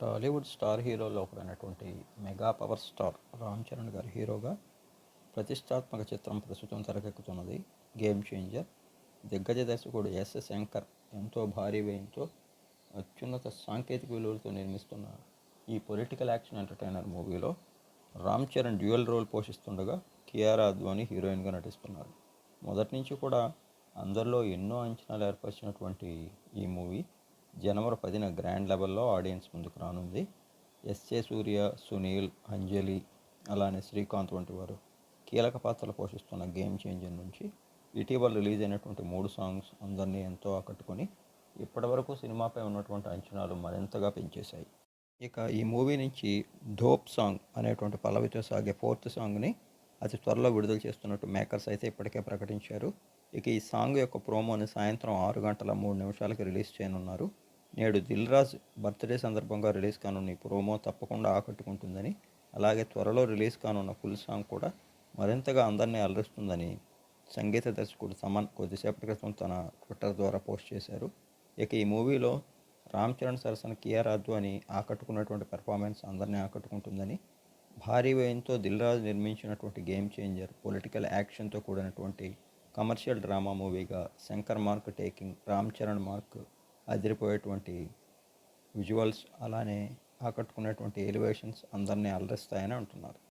Tollywood star హీరోల్లో ఒకరైనటువంటి mega power star Ram Charan గారి హీరోగా ప్రతిష్టాత్మక చిత్రం ప్రస్తుతం తెరకెక్కుతున్నది గేమ్ చేంజర్. దిగ్గజ దర్శకుడు ఎస్ శంకర్ ఎంతో భారీ వ్యయంతో అత్యున్నత సాంకేతిక విలువలతో నిర్మిస్తున్న ఈ పొలిటికల్ యాక్షన్ ఎంటర్టైనర్ మూవీలో రామ్ చరణ్ డ్యూయల్ రోల్ పోషిస్తుండగా కియారా అద్వానీ హీరోయిన్గా నటిస్తున్నారు. మొదటి నుంచి కూడా అందరిలో ఎన్నో అంచనాలు ఏర్పరిచినటువంటి ఈ మూవీ జనవరి 10న గ్రాండ్ లెవెల్లో ఆడియన్స్ ముందుకు రానుంది. ఎస్ఏ సూర్య, సునీల్, అంజలి, అలానే శ్రీకాంత్ వంటి వారు కీలక పాత్రలు పోషిస్తున్న గేమ్ చేంజర్ నుంచి ఇటీవల రిలీజ్ అయినటువంటి 3 సాంగ్స్ అందరినీ ఎంతో ఆకట్టుకొని ఇప్పటివరకు సినిమాపై ఉన్నటువంటి అంచనాలు మరింతగా పెంచేశాయి. ఇక ఈ మూవీ నుంచి ధోప్ సాంగ్ అనేటువంటి పల్లవితో సాగే 4th సాంగ్ని అతి త్వరలో విడుదల చేస్తున్నట్టు మేకర్స్ అయితే ఇప్పటికే ప్రకటించారు. ఇక ఈ సాంగ్ యొక్క ప్రోమోని సాయంత్రం 6:03 రిలీజ్ చేయనున్నారు. నేడు దిల్ రాజు బర్త్డే సందర్భంగా రిలీజ్ కానున్న ఈ ప్రోమో తప్పకుండా ఆకట్టుకుంటుందని, అలాగే త్వరలో రిలీజ్ కానున్న ఫుల్ సాంగ్ కూడా మరింతగా అందరినీ అలరిస్తుందని సంగీత దర్శకుడు తమన్ కొద్దిసేపటి క్రితం తన ట్విట్టర్ ద్వారా పోస్ట్ చేశారు. ఇక ఈ మూవీలో రామ్ చరణ్ సరసన కియారా అద్వానీ ఆకట్టుకున్నటువంటి పెర్ఫార్మెన్స్ అందరినీ ఆకట్టుకుంటుందని, భారీ వ్యయంతో దిల్ రాజు నిర్మించినటువంటి గేమ్ చేంజర్ పొలిటికల్ యాక్షన్తో కూడినటువంటి కమర్షియల్ డ్రామా మూవీగా Shankar mark taking, Ram Charan mark అదిరిపోయేటువంటి విజువల్స్, అలానే ఆకట్టుకునేటువంటి ఎలివేషన్స్ అందరినీ అలరిస్తాయని అంటున్నారు.